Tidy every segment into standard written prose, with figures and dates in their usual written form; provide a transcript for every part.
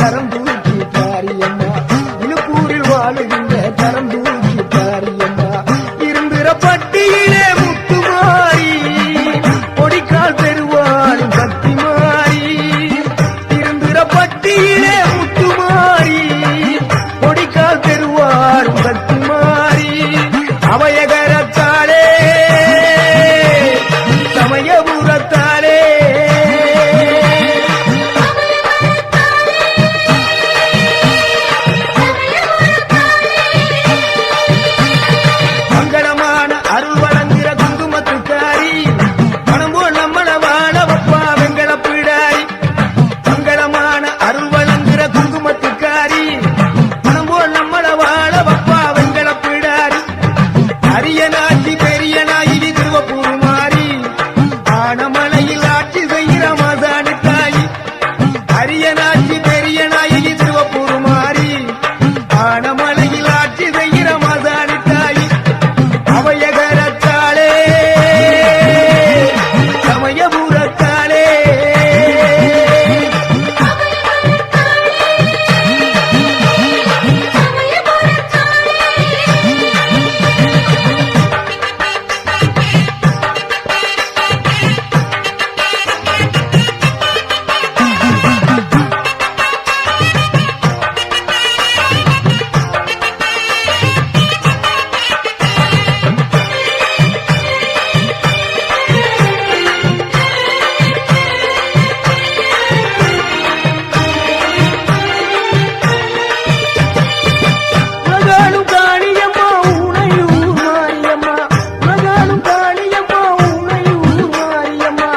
கரம் தூக்கி பாரியம்மா இழுப்பூரில் வாழுகின்ற கரம் தூக்கி பாரியம்மா இருந்திர பட்டியிலே முத்துமாரி பொடிக்கால் பெருவாளும் சக்தி மாறி இருந்திர பட்டியிலே முத்துமாரி பொடிக்கால் பெருவாளும் சக்தி மாறி அவயகரத்தாலே சமயபுரத்தாலே மங்களமான அருள் வழங்குகிற குங்குமத்துக்காரி மனம் போல் நம்மள வாழ வப்பா வெங்கல பிடாரி மங்களமான அருள் வழங்குகிற குங்குமத்துக்காரி மனம் போல் நம்மள வாழ வப்பா வெங்கல பிடாரி அரிய நாட்டி பெரிய நாயகி திருவப்பூர் மாறி ஆனமலையில் ஆட்சி செய்கிற மாசாணி தாயி அரிய நாட்டி பெரிய நாயகி திருவப்பூர் மாறி ஆனமலையில் ஆட்சி செய்கிற மாசாணி தாயி அவயகரத்தாலே சமயபுரத்தாலே உலகாலும் காளியம்மா உனையூர் மாரியம்மா உலகாலும் காளியம்மா உனையூர் மாரியம்மா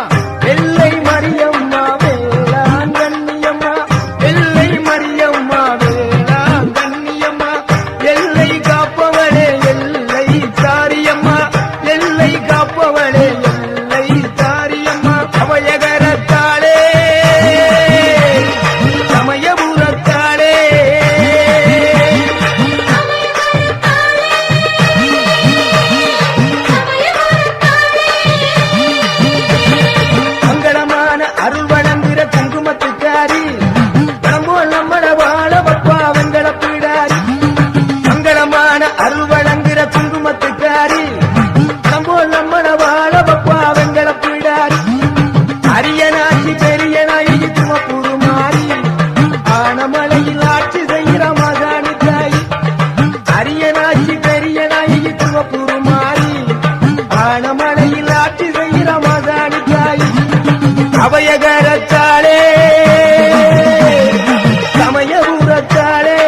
எல்லை மரியம்மா வேளாங்கண்ணியம்மா எல்லை மரியம்மா வேளாங்கண்ணியம்மா எல்லை காப்பவளே எல்லை தாரியம்மா எல்லை காப்பவளே எல்லை தாரியம்மா அவயகரத்தாலே சமயபுரத்தாலே மங்களமான அருள் வழங்குகிற குங்குமத்துக்காரி மனம் போல் நம்மள வாழ வப்பா வெங்கல பிடாரி மங்களமான அருள் வழங்குகிற குங்குமத்துக்காரி மனம் போல் நம்மள வாழ வப்பா வெங்கல பிடாரி அரிய நாட்சி பெரிய நாயகி திருவப்பூர் மாறி ஆனமலையில் ஆட்சி செய்கிற மாசாணி தாயி அரிய நாட்சி பெரிய நாயகி திருவப்பூர் மாறி ஆனமலையில் ஆட்சி செய்கிற மாசாணி தாயி அவயகரத்தாலே சமயபுரத்தாலே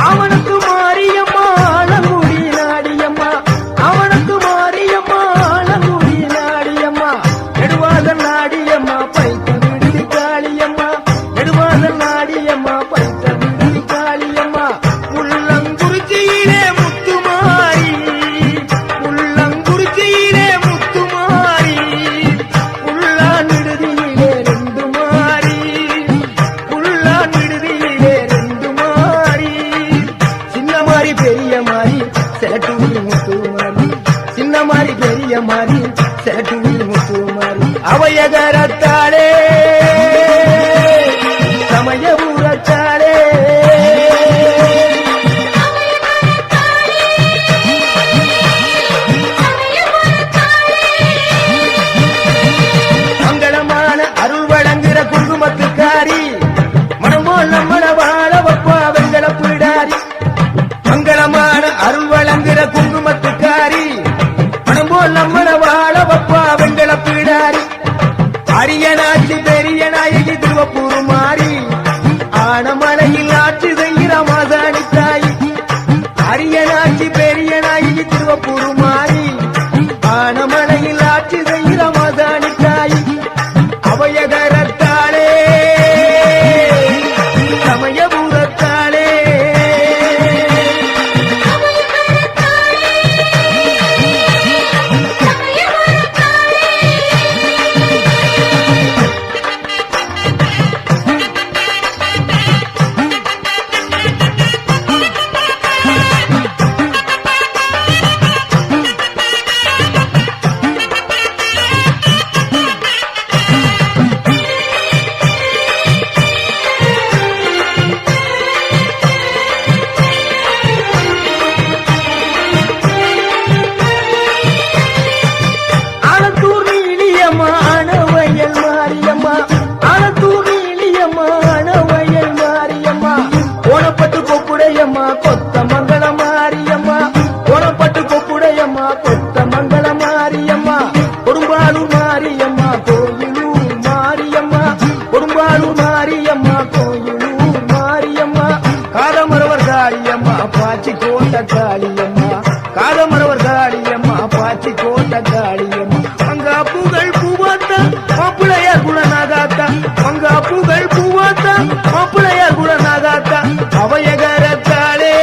அவனுக்கு மாரியம்மா ஆலங்குடி நாடியம்மா அவனுக்கு மாரியம்மா ஆலங்குடி நாடியம்மா நெடுவாதல் நாடியம்மா பைத்த விடுதி காளியம்மா நெடுவாதல் நாடியம்மா பைத்த விடுதி காளியம்மா உள்ளங்குறிச்சியிலே முத்துமாரி உள்ளங்குறிச்சியிலே முத்துமாரி உள்ளான் விடுதியிலே ரெண்டு மாறி உள்ளான் விடுதியிலே ரெண்டு மாறி சின்ன மாறி பெரிய மாறி செலட்டூரில் முத்து மாறி சின்ன மாறி பெரிய மாறி செலட்டூரில் முத்து மாறி அவயகரத்தாலே சமயபுரத்தாலே மங்களமான அருள் வழங்குகிற குங்குமத்துக்காரி மனம் போல் நம்மள வாழ வப்பா வெங்கல பிடாரி மங்களமான அருள் வழங்குகிற குங்குமத்துக்காரி மனம் போல் நம்மள வாழ வப்பா வெங்கல பிடாரி அரிய நாட்சி பெரிய நாயகி திருவப்பூர் மாறி ஆனமலையில் ஆட்சி செய்கிற மாசாணி தாயி அரிய நாட்சி பெரிய நாயகி திருவப்பூர் மாறி ஆனமலையில் ஆட்சி காளியம்மா மங்கா புகழ் பூவாத்தா மாப்பிள்ளையார் குணநாகாத்தா மங்கா புகழ் பூவாத்தா மாப்பிள்ளையார் குணநாகாத்தா அவையகரத்தாளே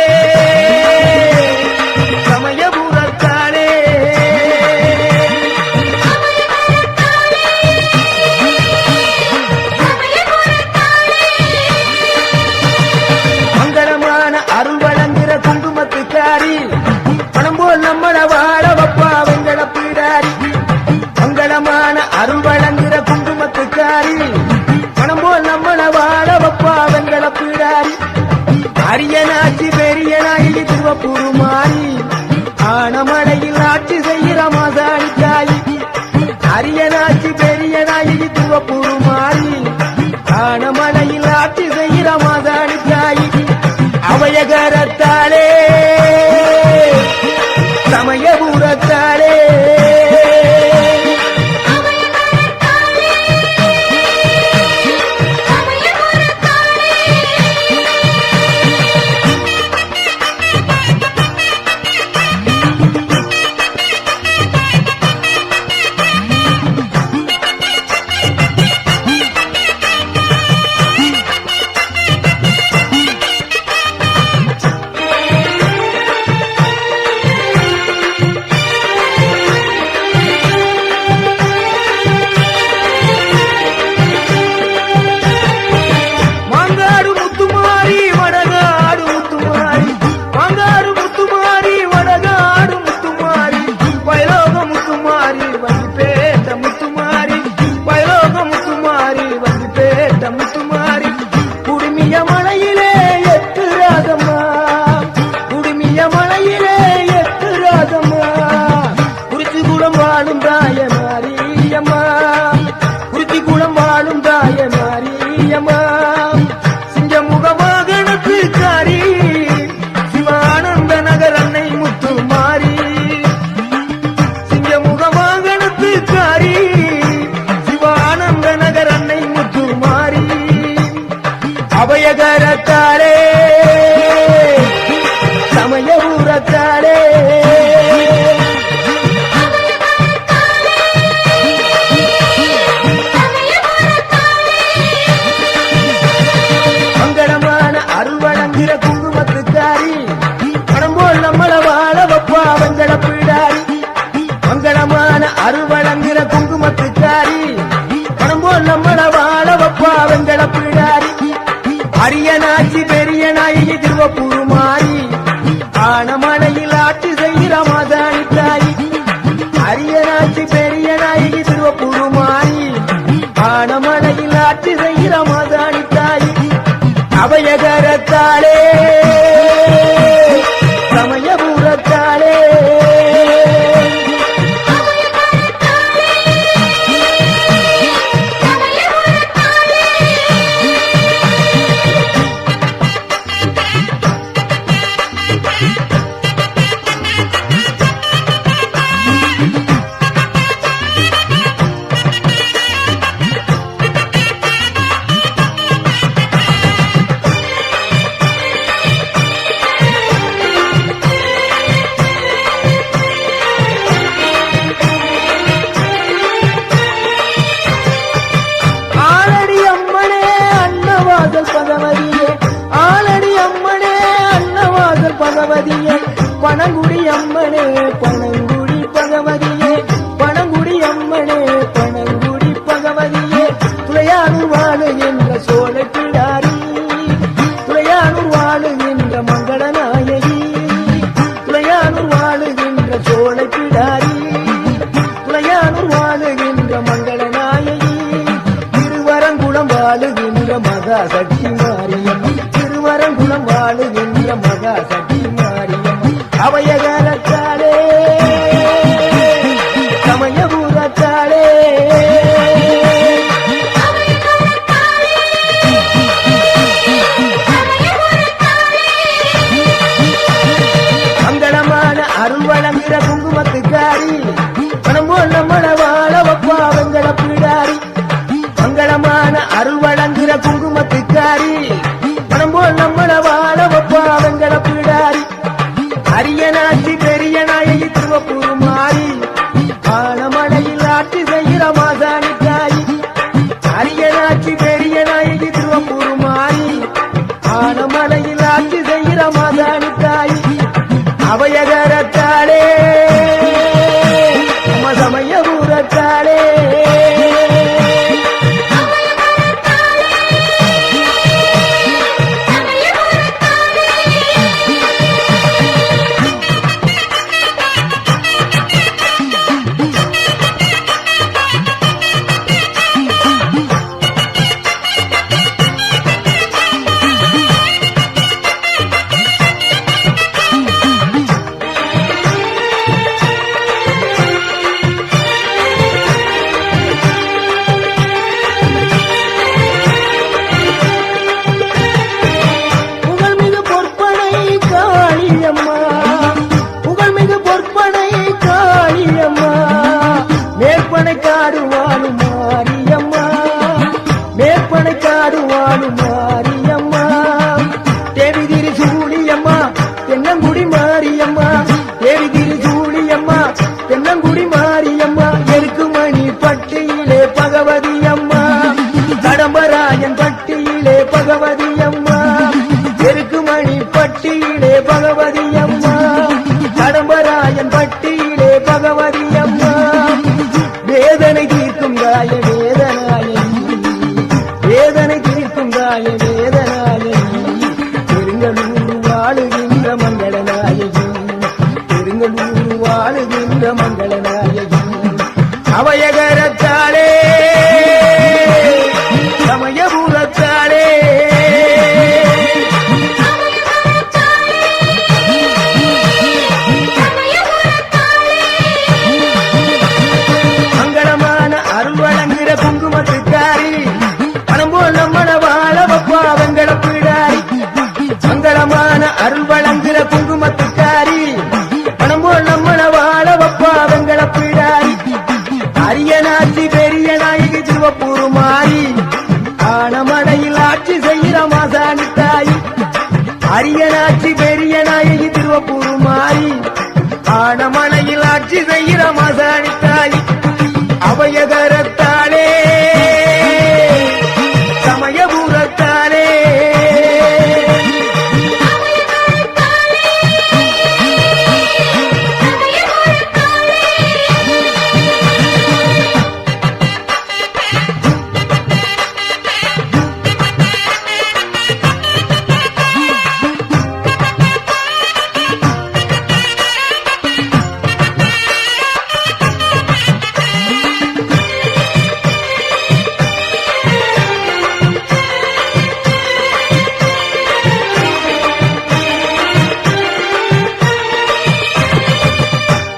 சமயபுரத்தாளே மங்களமான அருள் வழங்குற குங்குமத்துக்காரி பணம் போல் நம்மள வாழ வப்பா வெங்கட பீடாரி மங்களமான அருள் வழங்குற குங்குமத்துக்காரி பணம் போல் நம்மள வாழ வப்பா வெங்கட பீடாரி அரியனாட்சி பெரியனாயி திருவப்பூர் மாறி ஆனமடையில் ஆட்சி செய்கிற மாசாணி தாயி அரியனாட்சி பெரியனாயி திருவப்பூர் மாறி ஆனமடையில் ஆட்சி செய்கிற மாசாணி தாயி அவையகரத்தாளே சமயபுரத்தாளே முத்துமாரி குடுமிய மலையிலே எட்டு ராதம்மா குடுமிய மலையிலே எட்டு ராதம்மா குறிச்சி குளம் வாழும் தாய மாரியம்மா குறிச்சி குளம் வாழும் தாய மாரியம்மா சிங்கமுக வாகனத்துக்காரி சிவானந்த நகர் அன்னை முத்துமாரி சிங்கமுக வாகனத்துக்காரி சிவானந்த நகர் அன்னை முத்துமாரி அபயகரத்தாளே சமயபுரத்தாளே மங்களமான அருள் வழங்குகிற குங்குமத்துக்காரி பணம் போல் நம்மள வாழ வப்பா வெங்கட பீடாரி மங்களமான அருள் வழங்குகிற குங்குமத்துக்காரி பணம் போல் நம்மள வாழ வப்பா வெங்கட பீடாரி அரியனாட்சி பெரியனாயி திருவப்பூர் மாறி ஆனமலையில் ஆட்சி செய்கிற மாதாணி தாயி அரியனாட்சி பெரியனாயி திருவப்பூர் மாறி ஆனமலையில் ஆட்சி செய்கிற மாதாணி தாயி அபயகரத்தாளே சமயபுரத்தாளே பகவதியே பணங்குடி அம்மனே பணங்குடி பகவதியே பணங்குடி அம்மனே பணங்குடி பகவதியே துளையானூர் வாழுகின்ற சோழக்கிடாரி துளையானூர் வாழுகின்ற மங்களநாயகி துளையானூர் வாழுகின்ற சோழக்கிடாரி துளையானூர் வாழுகின்ற மங்களநாயகி திருவரங்குளம் வாழுகின்ற மகா சக்தி மாரியம்மா திருவரங்குளம் வாழுகின்ற மகா சக்தி மாரியம்மா அவையகரத்தாளே சமயபுரத்தாளே மங்களமான அருள் வழங்குகிற குங்குமத்துக்காரி பணம் போல் நம்மள வாழ வப்பா வெங்கட பீடாரி மங்களமான அருள் வழங்குகிற குங்குமத்துக்காரி பணம் போல் நம்மள வாழ வப்பா வெங்கட பீடாரி அரியனாட்சி பெரியனாயி திருவப்பூர் மாறி பட்டியிலே பகவதி அம்மா வேதனை தீர்க்கும் காய வேதனாயகி வேதனை தீர்க்கும் காய வேதனாயகி பெருங்களூர் வாழுகின்ற மங்களநாயகி பெருங்களூர் வாழுகின்ற மங்களநாயகி அவயகரத்தாலே சமயபுரத்தாலே மங்களமான அருள் வழங்குகிற குங்குமத்துக்காரி பணம் போல் நம்மள வாழ வப்பா வெங்கட பீடாரி மங்களமான அருள் வழங்குகிற குங்குமத்துக்காரி பணம் போல் நம்மள வாழ வப்பா வெங்கட பீடாரி அரியனாட்சி பெரிய நாயகி திருவப்பூர் மாறி ஆனமடையில் ஆட்சி செய்கிற மாசாணி தாய் அரியனாட்சி பெரிய நாயகி திருவப்பூர் மாறி ஆனமலையில் ஆட்சி செய்கிற மாசாணி தாய் அபயகரத்தாலே சமயபுரத்தாலே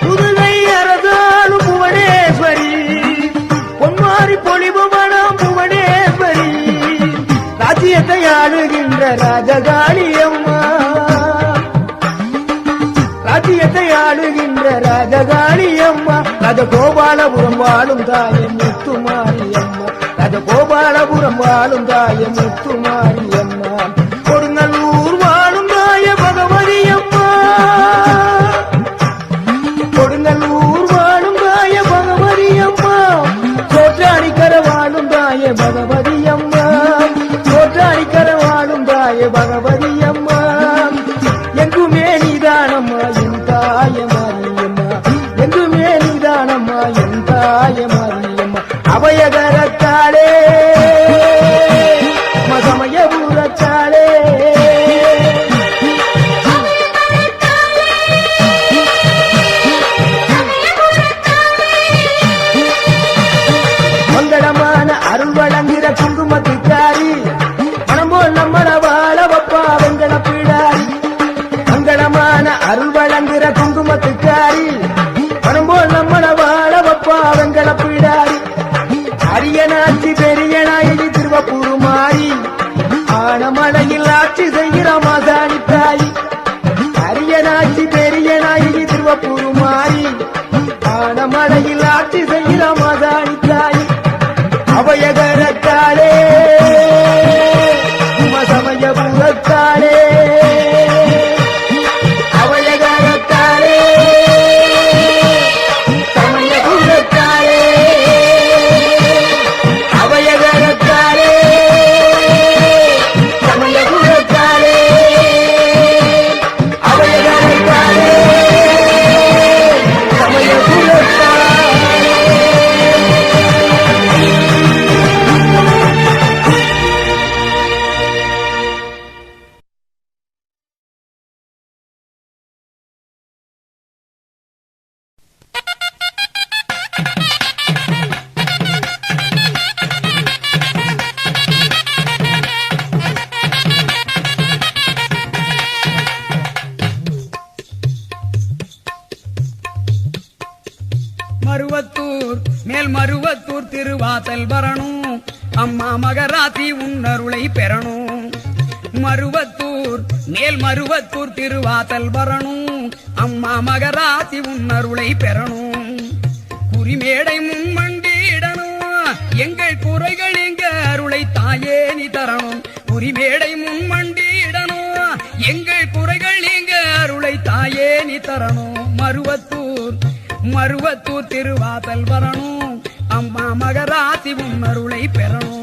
புதுகை அரசாளும் புவனேஸ்வரி பொன்மாரி பொலிபுவனம் புவனேஸ்வரி ராஜ்யத்தை ஆளுகின்ற ராஜகாளி அம்மா ராஜ்யத்தை ஆளுகின்ற ராஜகாளி அம்மா ராஜகோபாலபுரம் வாழும் தாய முத்துமாரி அம்மா ராஜகோபாலபுரம் வாழும் தாய முத்துமாரி அம்மா கொடுங்கல்லூர் வாழும் தாய பகவதி அம்மா கொடுங்கல்லூர் வாழும் தாய பகவதி அம்மா சோற்றாணிக்கர வாழும் தாய பகவதி அம்மா சோற்றாணிக்கர வாழும் தாய பகவதி அம்மா எங்குமே நீதானம்மா என் தாய மாரியம்மா எங்குமே நீதானம்மா என் தாய மாரியம்மா அபயகரத்தாலே சமயபுரத்தாலே மங்களமான அருள் வழங்குகிற குங்குமத்துக்காரி பணம் போல் நம்மள வாழ வப்பா வெங்கட பீடாரி மங்களமான அருள் வழங்குகிற குங்குமத்துக்காரி பணம் போல் நம்மள வாழ வப்பா வெங்கட பீடாரி அரியனாட்சி பெரிய நாயகி திருவப்பூர் மாறி ஆனமலையில் ஆட்சி செய்கிற மாசாணி தாய் அரியனாட்சி பெரிய நாயகி திருவப்பூர் மாறி ஆனமலையில் ஆட்சி செய்கிற மாசாணி தாய் அபயகரத்தாலே சமயபுரத்தாலே அபயகரத்தாலே சமயபுரத்தாலே அபயகரத்தாலே சமயபுரத்தாலே அபயகரத்தாலே சமயபுரத்தாலே மருவத்தூர் மேல் மருவத்தூர் திருவாசல் வரணும் அம்மா மகராசி உன்னருளை பெறணும் மருவத்தூர் மேல் மருவத்தூர் திருவாசல் வரணும் அம்மா மகராசி உன்னருளை பெறணும் குறிமேடை முன்மண்டிடணும் எங்கள் குறைகள் எங்க அருளை தாயே நீ தரணும் குறிமேடை முன்மண்டிடணும் எங்கள் குறைகள் எங்க அருளை தாயே நீ தரணும் மருவத்தூர் திருவாசல் வரணும் அம்மா மகராசி உன்னருளை பெறணும்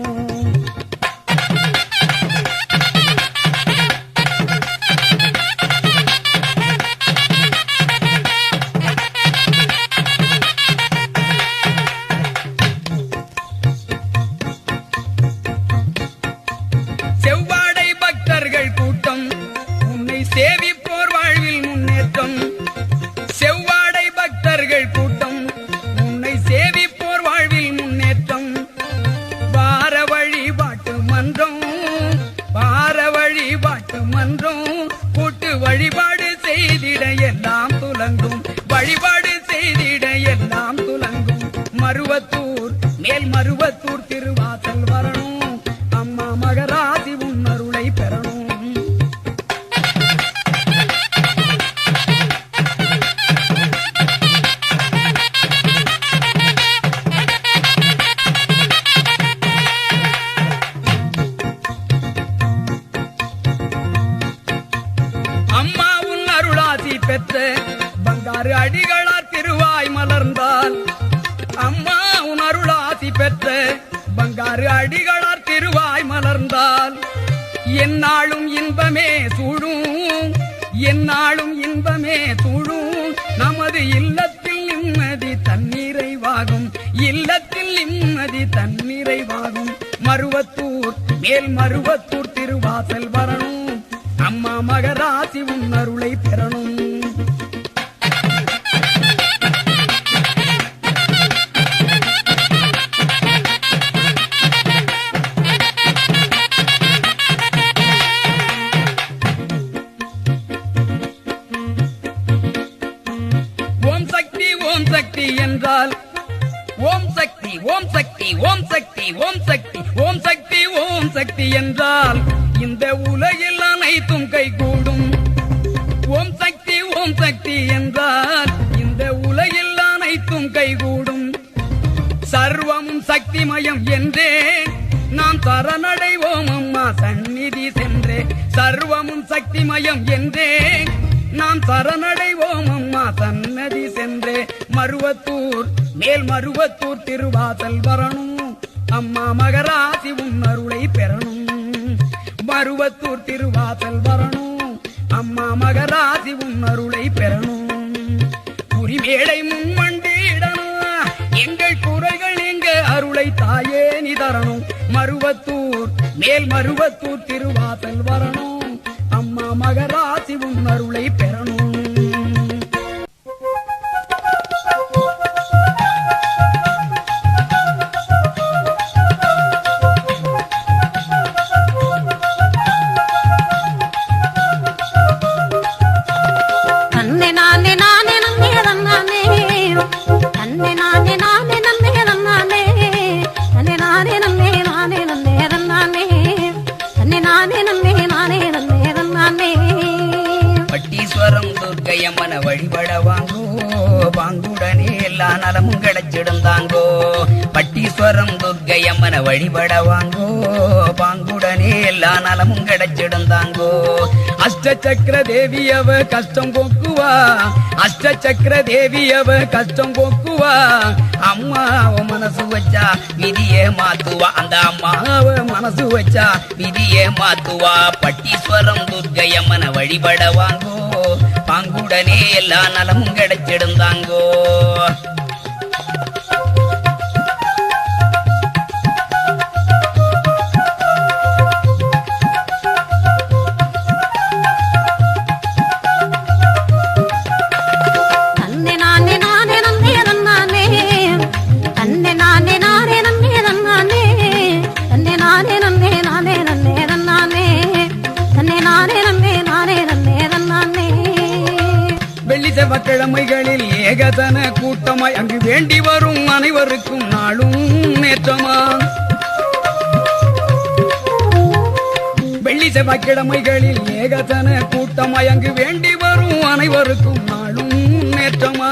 மருவத்தூர் மேல் மருவத்தூர் திருவாசல் வரணும் அம்மா மகராசி உன் அருளை பெறணும். அம்மா உன் அருளாசி பெற்ற பங்காரு அடிகளார் திருவாய் மலர்ந்தால் அம்மா உன் அருளாசி பெற்ற பங்காரு அடிகளார் திருவாய் மலர்ந்தால் என்னாலும் இன்பமே சூழும் என்னாலும் இன்பமே சூழும் நமது இல்லத்தில் நிம்மதி தன்னிறைவாகும் இல்லத்தில் நிம்மதி தன்னிறைவாகும். மருவத்தூர் மேல் மருவத்தூர் திருவாசல் வரணும் அம்மா மகராசி உன் அருளை பெறணும். ஓம் சக்தி ஓம் சக்தி என்றால் ஓம் சக்தி ஓம் சக்தி ஓம் சக்தி ஓம் சக்தி ஓம் சக்தி ஓம் சக்தி என்றால் இந்த உலகில் அனைத்தும் கைகூடும். ஓம் சக்தி என்றால் இந்த உலகில் அனைத்தும் கைகூடும். சர்வமும் சக்திமயம் என்றே நாம் சரணடைவோம் அம்மா சந்நிதி சென்றே. சர்வமும் சக்திமயம் என்றே நாம் சரணடைவோம் அம்மா சன்னதி சென்றே. மருவத்தூர் மேல் மருவத்தூர் திருவாசல் வரணும் அம்மா மகராசி உன் அருளை பெறணும். மருவத்தூர் திருவாசல் வரணும் அம்மா மகராசி உன் அருளை பெறணும். குறிமேடை முன்வண்டிடணும் எங்கள் குறைகள் எங்க அருளை தாயே நீ தரணும். மருவத்தூர் மேல் மருவத்தூர் திருவாசல் வரணும் அம்மா மகராசி உன் அருளை பெறணும். பட்டீஸ்வரம் துர்க்கையம்மன வழிபட வாங்கோ பாங்குடனே எல்லா நலமும் கிடைச்சிடுந்தாங்கோ. பட்டீஸ்வரம் துர்க்கையம்மன வழிபட வாங்கோ பாங்குடனே எல்லா நலமும் கிடைச்சிடுந்தாங்கோ. அஷ்டசக்கர தேவி அவ கஷ்டம் போக்குவா அஷ்டசக்கர தேவி அவ கஷ்டம் போக்குவா. அம்மாவ மனசு வச்சா விதியே மாத்துவா அந்த அம்மாவ மனசு வச்சா விதியே மாத்துவா. பட்டீஸ்வரம் துர்க்கையம்மன வழிபட வாங்கோ பாங்குடனே எல்லா நலமும் கிடைச்சிடுந்தாங்கோ. செவ்வாய்க்கிழமைகளில் ஏகதன கூட்டமாய் அங்கு வேண்டி வரும் அனைவருக்கும் நாளும் நேற்றமா. வெள்ளி செவ்வாய்க்கிழமைகளில் ஏகதன கூட்டமாய் அங்கு வேண்டி வரும் அனைவருக்கும் நாளும் நேற்றமா.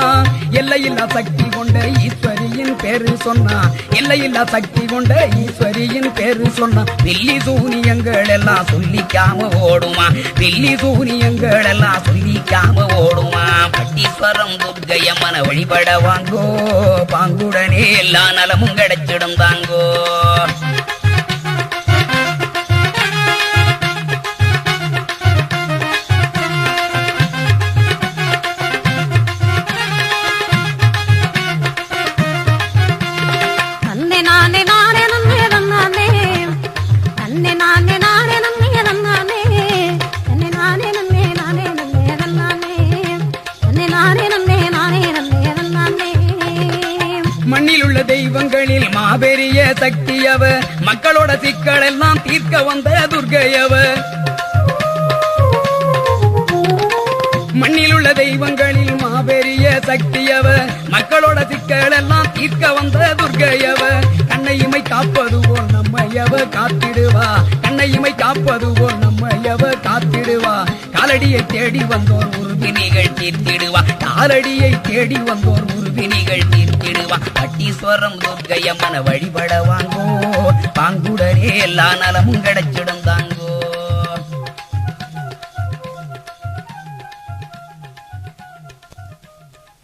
எல்லையில்லா சக்தி கொண்ட ஈஸ்வரியின் பேரு சொன்னா எல்லையில்லா சக்தி கொண்ட ஈஸ்வரியின் பேரு சொன்னா. பில்லி சூனியங்கள் எல்லாம் சொல்லிக்காம ஓடுமா பில்லி சூனியங்கள் எல்லாம் சொல்லிக்காம ஓடுமா. பட்டீஸ்வரம் துர்க்கையம்மன வழிபட வாங்கோ பாங்குடனே எல்லா நலமும் கிடைச்சிடும் தாங்கோ. மண்ணிலுள்ள தெய்வங்களில் மாபெரிய சக்தியவ மக்களோட சிக்கல் எல்லாம் தீர்க்க வந்த துர்க்கையவ. மண்ணிலுள்ள தெய்வங்களில் மாபெரிய சக்தியவ மக்களோட சிக்கல் எல்லாம் தீர்க்க வந்த துர்க்கை காத்திடுவா கண்ணையுமை காப்பது போல் நம்ம எவ காத்திடுவா காலடியை தேடி வந்தோர் உறுதினிகள் தீர்த்திடுவா காலடியை தேடி வந்தோர் உறுதினிகள் தீர்த்திடுவா பட்டீஸ்வரம் துர்க்கையம்மன வழிபட வாங்கோ பாங்குடரே எல்லா நலமும் கிடைச்சிடும் தாங்க